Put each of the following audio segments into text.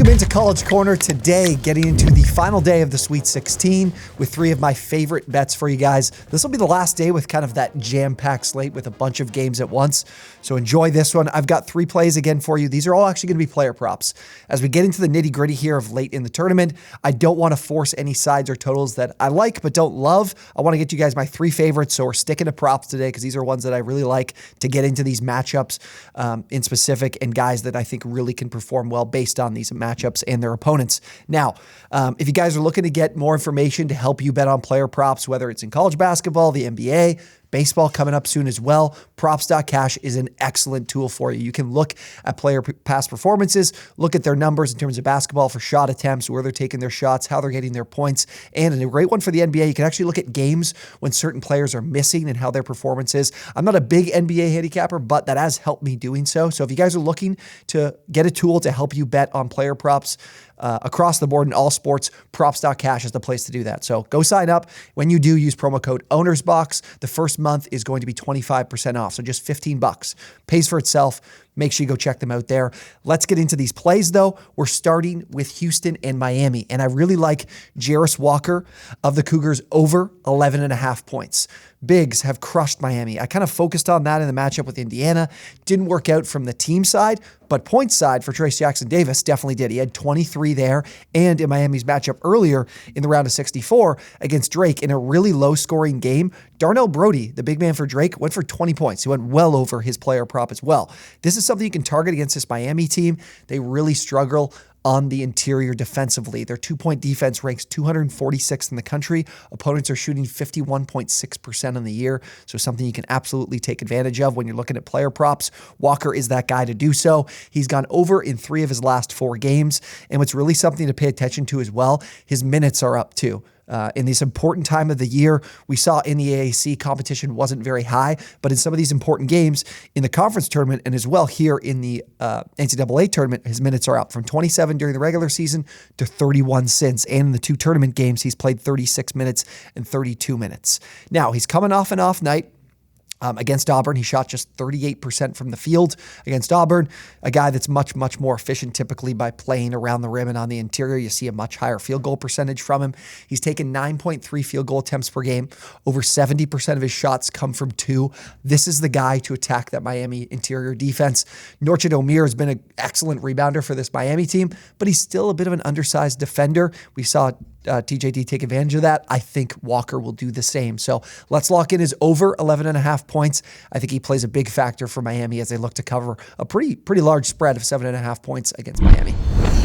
Welcome into College Corner today, getting into the final day of the Sweet 16 with three of my favorite bets for you guys. This will be the last day with kind of that jam-packed slate with a bunch of games at once. So enjoy this one. I've got three plays again for you. These are all actually going to be player props. As we get into the nitty-gritty here of late in the tournament, I don't want to force any sides or totals that I like but don't love. I want to get you guys my three favorites, so we're sticking to props today because these are ones that I really like to get into these matchups in specific and guys that I think really can perform well based on these matchups and their opponents. Now, if you guys are looking to get more information to help you bet on player props, whether it's in college basketball, the NBA, baseball coming up soon as well, props.cash is an excellent tool for you. You can look at player past performances, look at their numbers in terms of basketball for shot attempts, where they're taking their shots, how they're getting their points, and a great one for the NBA, you can actually look at games when certain players are missing and how their performance is. I'm not a big NBA handicapper, but that has helped me doing so. So if you guys are looking to get a tool to help you bet on player props across the board in all sports, props.cash is the place to do that. So go sign up. When you do, use promo code OwnersBox. The first month is going to be 25% off, so just $15. Pays for itself. Make sure you go check them out there. Let's get into these plays, though. We're starting with Houston and Miami, and I really like Jarace Walker of the Cougars over 11.5 points. Bigs have crushed Miami. I kind of focused on that in the matchup with Indiana. Didn't work out from the team side, but point side for Trace Jackson-Davis definitely did. He had 23 there, and in Miami's matchup earlier in the round of 64 against Drake in a really low-scoring game, Darnell Brody, the big man for Drake, went for 20 points. He went well over his player prop as well. This is something you can target against this Miami team. They really struggle on the interior defensively. Their two-point defense ranks 246th in the country. Opponents are shooting 51.6% on the year, so something you can absolutely take advantage of when you're looking at player props. Walker is that guy to do so. He's gone over in 3 of his last 4 games, and what's really something to pay attention to as well, his minutes are up too. In this important time of the year, we saw in the AAC competition wasn't very high, but in some of these important games in the conference tournament and as well here in the NCAA tournament, his minutes are up from 27 during the regular season to 31 since. And in the 2 tournament games, he's played 36 minutes and 32 minutes. Now, he's coming off an off night. Against Auburn, he shot just 38% from the field against Auburn, a guy that's much, much more efficient typically by playing around the rim and on the interior. You see a much higher field goal percentage from him. He's taken 9.3 field goal attempts per game. Over 70% of his shots come from 2. This is the guy to attack that Miami interior defense. Norchid Omier has been an excellent rebounder for this Miami team, but he's still a bit of an undersized defender. We saw TJD take advantage of that. I think Walker will do the same. So let's lock in his over 11.5 points. I think he plays a big factor for Miami as they look to cover a pretty large spread of 7.5 points against Miami.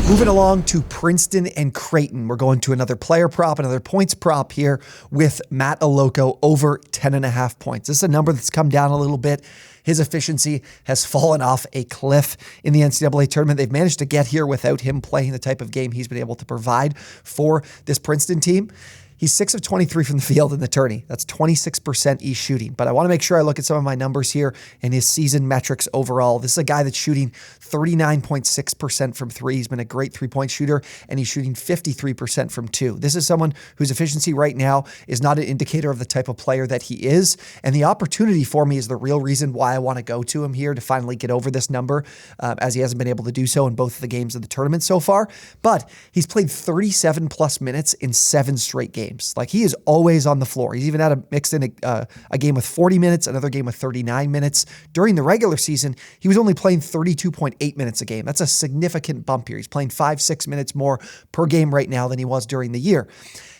Moving along to Princeton and Creighton. We're going to another player prop, another points prop here with Matt Aloko over 10.5 points. This is a number that's come down a little bit. His efficiency has fallen off a cliff in the NCAA tournament. They've managed to get here without him playing the type of game he's been able to provide for this Princeton team. He's 6 of 23 from the field in the tourney. That's 26% he's shooting. But I want to make sure I look at some of my numbers here and his season metrics overall. This is a guy that's shooting 39.6% from 3. He's been a great 3-point shooter, and he's shooting 53% from 2. This is someone whose efficiency right now is not an indicator of the type of player that he is. And the opportunity for me is the real reason why I want to go to him here to finally get over this number, as he hasn't been able to do so in both of the games of the tournament so far. But he's played 37 plus minutes in 7 straight games. Like, he is always on the floor. He's even had mixed in a game with 40 minutes, another game with 39 minutes. During the regular season, he was only playing 32.8 minutes a game. That's a significant bump here. He's playing 5-6 minutes more per game right now than he was during the year.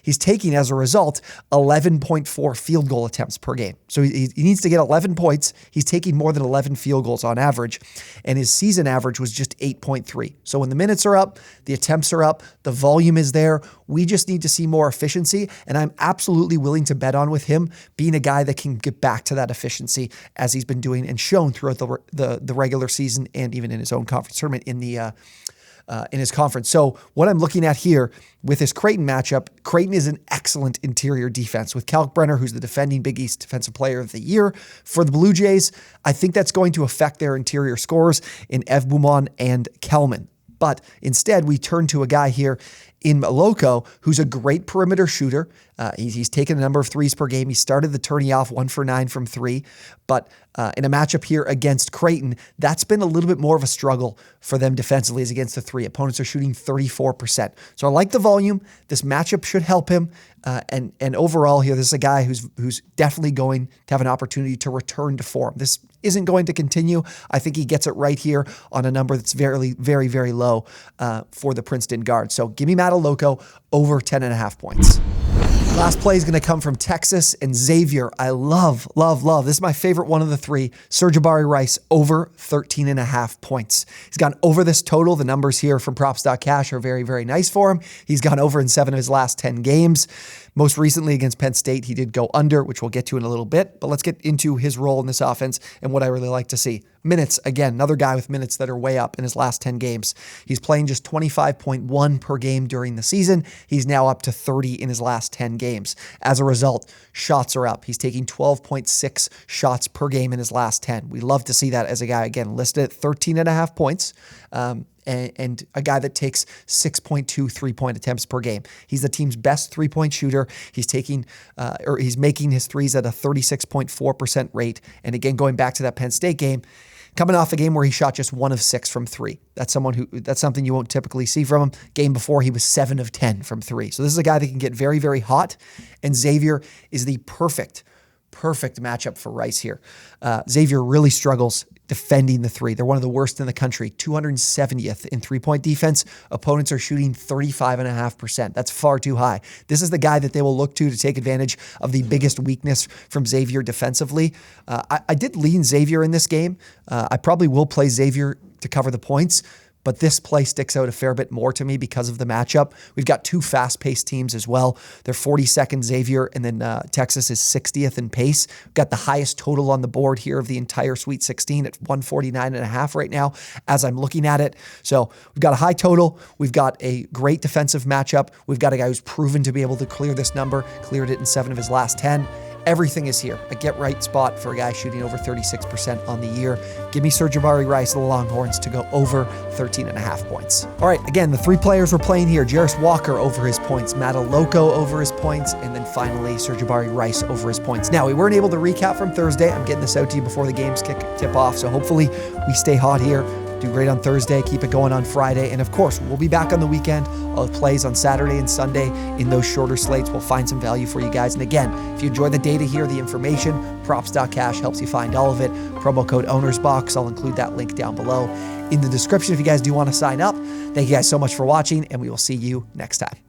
He's taking, as a result, 11.4 field goal attempts per game. So he needs to get 11 points. He's taking more than 11 field goals on average, and his season average was just 8.3. So when the minutes are up, the attempts are up, the volume is there. We just need to see more efficiency, and I'm absolutely willing to bet on with him being a guy that can get back to that efficiency as he's been doing and shown throughout the regular season and even in his own conference tournament in his conference. So what I'm looking at here with this Creighton matchup, Creighton is an excellent interior defense with Kalkbrenner, who's the defending Big East Defensive Player of the Year for the Blue Jays. I think that's going to affect their interior scores in Evbumon and Kelman. But instead, we turn to a guy here in Loco, who's a great perimeter shooter. He's taken a number of threes per game. He started the tourney off 1 for 9 from three, but in a matchup here against Creighton, that's been a little bit more of a struggle for them defensively as against the three. Opponents are shooting 34%. So I like the volume. This matchup should help him. And overall here, this is a guy who's definitely going to have an opportunity to return to form. This isn't going to continue. I think he gets it right here on a number that's very, very, very low for the Princeton guard. So give me Matt Loco over 10.5 points. Last play is going to come from Texas and Xavier. I love. This is my favorite one of the three. Sir'Jabari Rice over 13.5 points. He's gone over this total. The numbers here from props.cash are very, very nice for him. He's gone over in 7 of his last 10 games. Most recently against Penn State, he did go under, which we'll get to in a little bit. But let's get into his role in this offense and what I really like to see. Minutes, again, another guy with minutes that are way up in his last 10 games. He's playing just 25.1 per game during the season. He's now up to 30 in his last 10 games. As a result, shots are up. He's taking 12.6 shots per game in his last 10. We love to see that as a guy, again, listed at 13.5 points. And a guy that takes 6.2 three-point attempts per game. He's the team's best three-point shooter. He's he's making his threes at a 36.4% rate. And again, going back to that Penn State game, coming off a game where he shot just 1 of 6 from three. That's something you won't typically see from him. Game before, he was 7 of 10 from three. So this is a guy that can get very, very hot. And Xavier is the perfect matchup for Rice here. Xavier really struggles defending the three. They're one of the worst in the country, 270th in three-point defense. Opponents are shooting 35.5%. That's far too high. This is the guy that they will look to take advantage of the biggest weakness from Xavier defensively. I did lean Xavier in this game. I probably will play Xavier to cover the points, but this play sticks out a fair bit more to me because of the matchup. We've got two fast-paced teams as well. They're 42nd Xavier, and then Texas is 60th in pace. We've got the highest total on the board here of the entire Sweet 16 at 149.5 right now as I'm looking at it. So we've got a high total. We've got a great defensive matchup. We've got a guy who's proven to be able to clear this number, cleared it in 7 of his last 10. Everything is here. A get-right spot for a guy shooting over 36% on the year. Give me Sir'Jabari Rice, the Longhorns, to go over 13.5 points. All right, again, the 3 players we're playing here. Jarris Walker over his points, Matt Loco over his points, and then finally Sir'Jabari Rice over his points. Now, we weren't able to recap from Thursday. I'm getting this out to you before the games tip off, so hopefully we stay hot here. Do great on Thursday, keep it going on Friday, and of course, we'll be back on the weekend. I'll have plays on Saturday and Sunday in those shorter slates. We'll find some value for you guys. And again, if you enjoy the data here, the information, props.cash helps you find all of it. Promo code OwnersBox, I'll include that link down below in the description if you guys do want to sign up. Thank you guys so much for watching, and we will see you next time.